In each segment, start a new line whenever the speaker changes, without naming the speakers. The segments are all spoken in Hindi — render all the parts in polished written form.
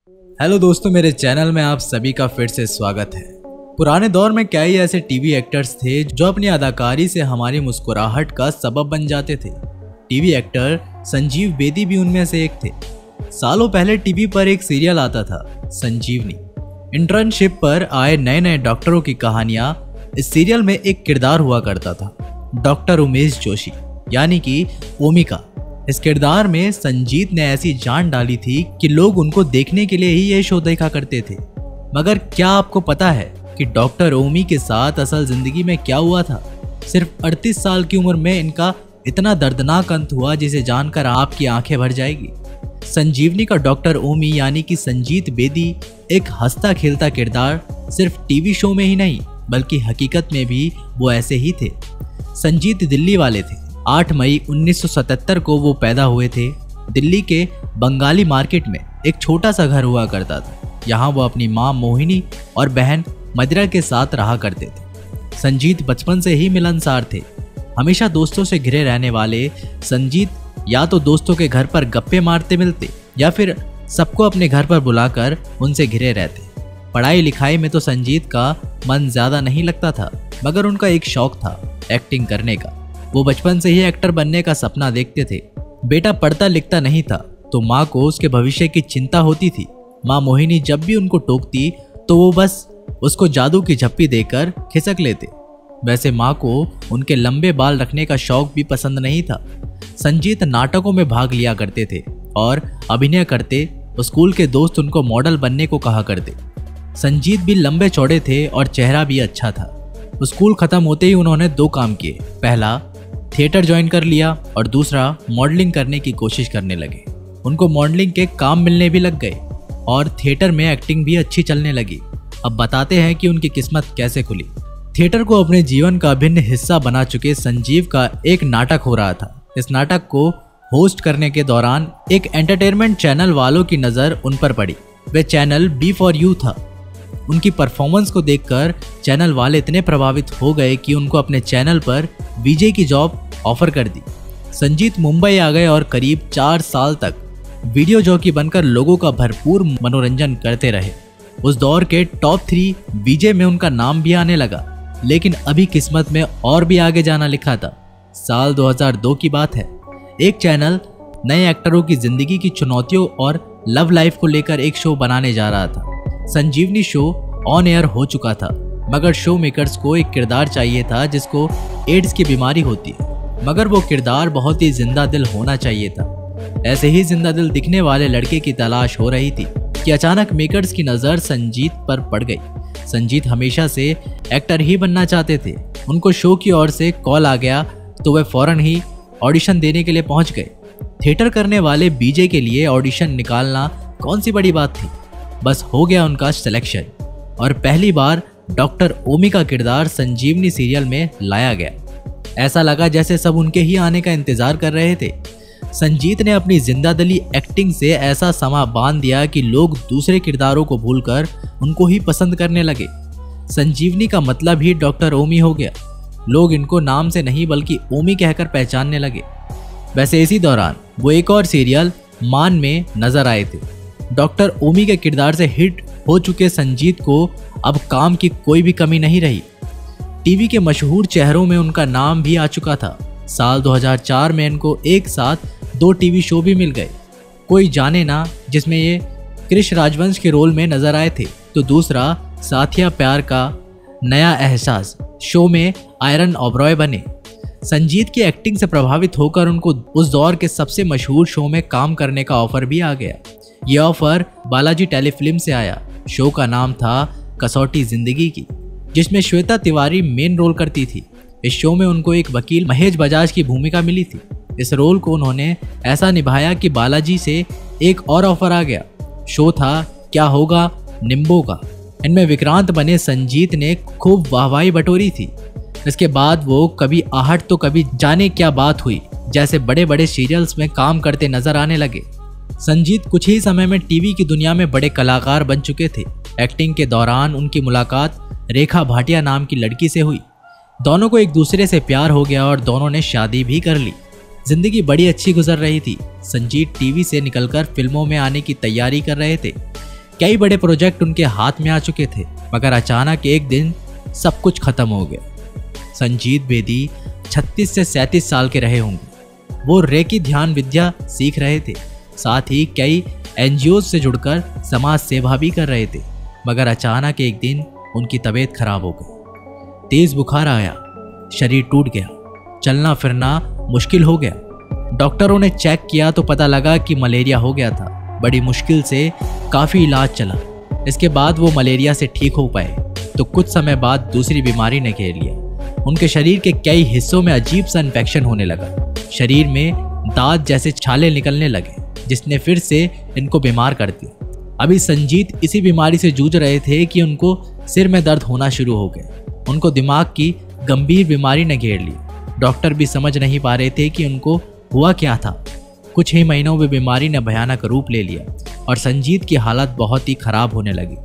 हेलो दोस्तों, मेरे चैनल में आप सभी का फिर से स्वागत है। पुराने दौर में कई ऐसे टीवी एक्टर्स थे जो अपनी अदाकारी से हमारी मुस्कुराहट का सबब बन जाते थे। टीवी एक्टर संजीव बेदी भी उनमें से एक थे। सालों पहले टीवी पर एक सीरियल आता था, संजीवनी। इंटर्नशिप पर आए नए नए डॉक्टरों की कहानियां। इस सीरियल में एक किरदार हुआ करता था, डॉक्टर उमेश जोशी, यानी कि ओमिका। इस किरदार में संजीत ने ऐसी जान डाली थी कि लोग उनको देखने के लिए ही ये शो देखा करते थे। मगर क्या आपको पता है कि डॉक्टर ओमी के साथ असल जिंदगी में क्या हुआ था? सिर्फ 38 साल की उम्र में इनका इतना दर्दनाक अंत हुआ जिसे जानकर आपकी आंखें भर जाएगी। संजीवनी का डॉक्टर ओमी यानी कि संजीत बेदी एक हंसता खेलता किरदार सिर्फ टीवी शो में ही नहीं बल्कि हकीकत में भी वो ऐसे ही थे। संजीत दिल्ली वाले थे। 8 मई 1977 को वो पैदा हुए थे। दिल्ली के बंगाली मार्केट में एक छोटा सा घर हुआ करता था। यहाँ वो अपनी माँ मोहिनी और बहन मदिरा के साथ रहा करते थे। संजीत बचपन से ही मिलनसार थे। हमेशा दोस्तों से घिरे रहने वाले संजीत या तो दोस्तों के घर पर गप्पे मारते मिलते या फिर सबको अपने घर पर बुलाकर उनसे घिरे रहते। पढ़ाई लिखाई में तो संजीत का मन ज्यादा नहीं लगता था, मगर उनका एक शौक था एक्टिंग करने का। वो बचपन से ही एक्टर बनने का सपना देखते थे। बेटा पढ़ता लिखता नहीं था तो माँ को उसके भविष्य की चिंता होती थी। माँ मोहिनी जब भी उनको टोकती तो वो बस उसको जादू की झप्पी देकर खिसक लेते। वैसे माँ को उनके लंबे बाल रखने का शौक भी पसंद नहीं था। संजीत नाटकों में भाग लिया करते थे और अभिनय करते। स्कूल के दोस्त उनको मॉडल बनने को कहा करते। संजीत भी लंबे चौड़े थे और चेहरा भी अच्छा था। स्कूल खत्म होते ही उन्होंने 2 काम किए। पहला, थिएटर ज्वाइन कर लिया और दूसरा, मॉडलिंग करने की कोशिश करने लगे। उनको मॉडलिंग के काम मिलने भी लग गए और थिएटर में एक्टिंग भी अच्छी चलने लगी। अब बताते हैं कि उनकी किस्मत कैसे खुली। थिएटर को अपने जीवन का अभिन्न हिस्सा बना चुके संजीव का एक नाटक हो रहा था। इस नाटक को होस्ट करने के दौरान एक एंटरटेनमेंट चैनल वालों की नज़र उन पर पड़ी। वे चैनल बी फॉर यू था। उनकी परफॉर्मेंस को देखकर चैनल वाले इतने प्रभावित हो गए कि उनको अपने चैनल पर वीजे की जॉब ऑफर कर दी। संजीत मुंबई आ गए और करीब 4 साल तक वीडियो जॉकी बनकर लोगों का भरपूर मनोरंजन करते रहे। उस दौर के टॉप 3 वीजे में उनका नाम भी आने लगा। लेकिन अभी किस्मत में और भी आगे जाना लिखा था। साल 2002 की बात है। एक चैनल नए एक्टरों की जिंदगी की चुनौतियों और लव लाइफ को लेकर एक शो बनाने जा रहा था। संजीवनी शो ऑन एयर हो चुका था, मगर शो मेकर्स को एक किरदार चाहिए था जिसको एड्स की बीमारी होती है, मगर वो किरदार बहुत ही जिंदा दिल होना चाहिए था। ऐसे ही जिंदा दिल दिखने वाले लड़के की तलाश हो रही थी कि अचानक मेकर्स की नज़र संजीत पर पड़ गई। संजीत हमेशा से एक्टर ही बनना चाहते थे। उनको शो की ओर से कॉल आ गया तो वे फौरन ही ऑडिशन देने के लिए पहुंच गए। थिएटर करने वाले बीजे के लिए ऑडिशन निकालना कौन सी बड़ी बात थी। बस हो गया उनका सिलेक्शन और पहली बार डॉक्टर ओमी का किरदार संजीवनी सीरियल में लाया गया। ऐसा लगा जैसे सब उनके ही आने का इंतजार कर रहे थे। संजीत ने अपनी जिंदादिली एक्टिंग से ऐसा समा बांध दिया कि लोग दूसरे किरदारों को भूलकर उनको ही पसंद करने लगे। संजीवनी का मतलब ही डॉक्टर ओमी हो गया। लोग इनको नाम से नहीं बल्कि ओमी कहकर पहचानने लगे। वैसे इसी दौरान वो एक और सीरियल मान में नजर आए थे। डॉक्टर ओमी के किरदार से हिट हो चुके संजीत को अब काम की कोई भी कमी नहीं रही। टीवी के मशहूर चेहरों में उनका नाम भी आ चुका था। साल 2004 में इनको एक साथ 2 टीवी शो भी मिल गए। कोई जाने ना, जिसमें ये कृष राजवंश के रोल में नजर आए थे, तो दूसरा साथिया प्यार का नया एहसास शो में आयरन ओबरॉय बने। संजीत की एक्टिंग से प्रभावित होकर उनको उस दौर के सबसे मशहूर शो में काम करने का ऑफर भी आ गया। ये ऑफर बालाजी टेलीफिल्म से आया। शो का नाम था कसौटी जिंदगी की, जिसमें श्वेता तिवारी मेन रोल करती थी। इस शो में उनको एक वकील महेश बजाज की भूमिका मिली थी। इस रोल को उन्होंने ऐसा निभाया कि बालाजी से एक और ऑफर आ गया। शो था क्या होगा निम्बो का। इनमें विक्रांत बने संजीत ने खूब वाहवाही बटोरी थी। इसके बाद वो कभी आहट तो कभी जाने क्या बात हुई जैसे बड़े बड़े सीरियल्स में काम करते नजर आने लगे। संजीत कुछ ही समय में टीवी की दुनिया में बड़े कलाकार बन चुके थे। एक्टिंग के दौरान उनकी मुलाकात रेखा भाटिया नाम की लड़की से हुई। दोनों को एक दूसरे से प्यार हो गया और दोनों ने शादी भी कर ली। जिंदगी बड़ी अच्छी गुजर रही थी। संजीत टीवी से निकलकर फिल्मों में आने की तैयारी कर रहे थे। कई बड़े प्रोजेक्ट उनके हाथ में आ चुके थे, मगर अचानक एक दिन सब कुछ खत्म हो गया। संजीत बेदी 36 से 37 साल के रहे होंगे। वो रेकी ध्यान विद्या सीख रहे थे, साथ ही कई NGOs से जुड़कर समाज सेवा भी कर रहे थे, मगर अचानक एक दिन उनकी तबीयत खराब हो गई। तेज बुखार आया, शरीर टूट गया, चलना फिरना मुश्किल हो गया। डॉक्टरों ने चेक किया तो पता लगा कि मलेरिया हो गया था। बड़ी मुश्किल से काफ़ी इलाज चला। इसके बाद वो मलेरिया से ठीक हो पाए तो कुछ समय बाद दूसरी बीमारी ने घेर लिया। उनके शरीर के कई हिस्सों में अजीब सा इन्फेक्शन होने लगा। शरीर में दांत जैसे छाले निकलने लगे, जिसने फिर से इनको बीमार कर दिया। अभी संजीत इसी बीमारी से जूझ रहे थे कि उनको सिर में दर्द होना शुरू हो गया। उनको दिमाग की गंभीर बीमारी ने घेर ली। डॉक्टर भी समझ नहीं पा रहे थे कि उनको हुआ क्या था। कुछ ही महीनों में बीमारी ने भयानक रूप ले लिया और संजीत की हालत बहुत ही खराब होने लगी।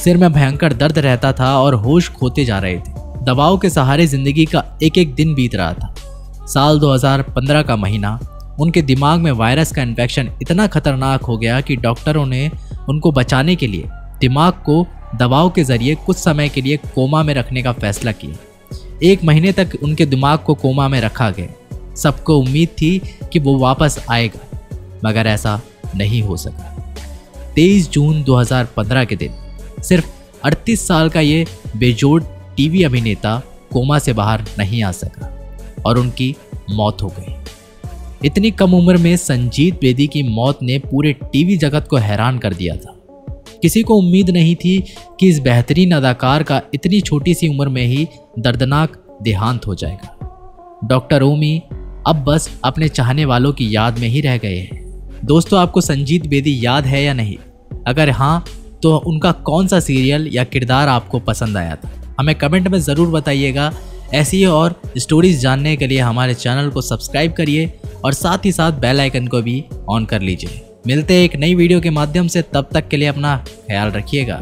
सिर में भयंकर दर्द रहता था और होश खोते जा रहे थे। दवाओं के सहारे जिंदगी का एक एक दिन बीत रहा था। साल 2015 का महीना। उनके दिमाग में वायरस का इन्फेक्शन इतना खतरनाक हो गया कि डॉक्टरों ने उनको बचाने के लिए दिमाग को दवाओं के जरिए कुछ समय के लिए कोमा में रखने का फैसला किया। 1 महीने तक उनके दिमाग को कोमा में रखा गया। सबको उम्मीद थी कि वो वापस आएगा, मगर ऐसा नहीं हो सका। 23 जून 2015 के दिन सिर्फ 38 साल का ये बेजोड़ टीवी अभिनेता कोमा से बाहर नहीं आ सका और उनकी मौत हो गई। इतनी कम उम्र में संजीत बेदी की मौत ने पूरे टीवी जगत को हैरान कर दिया था। किसी को उम्मीद नहीं थी कि इस बेहतरीन अदाकार का इतनी छोटी सी उम्र में ही दर्दनाक देहांत हो जाएगा। डॉक्टर ओमी अब बस अपने चाहने वालों की याद में ही रह गए हैं। दोस्तों, आपको संजीत बेदी याद है या नहीं? अगर हाँ, तो उनका कौन सा सीरियल या किरदार आपको पसंद आया था? हमें कमेंट में ज़रूर बताइएगा। ऐसी और स्टोरीज जानने के लिए हमारे चैनल को सब्सक्राइब करिए और साथ ही साथ बेल आइकन को भी ऑन कर लीजिए। मिलते हैं एक नई वीडियो के माध्यम से, तब तक के लिए अपना ख्याल रखिएगा।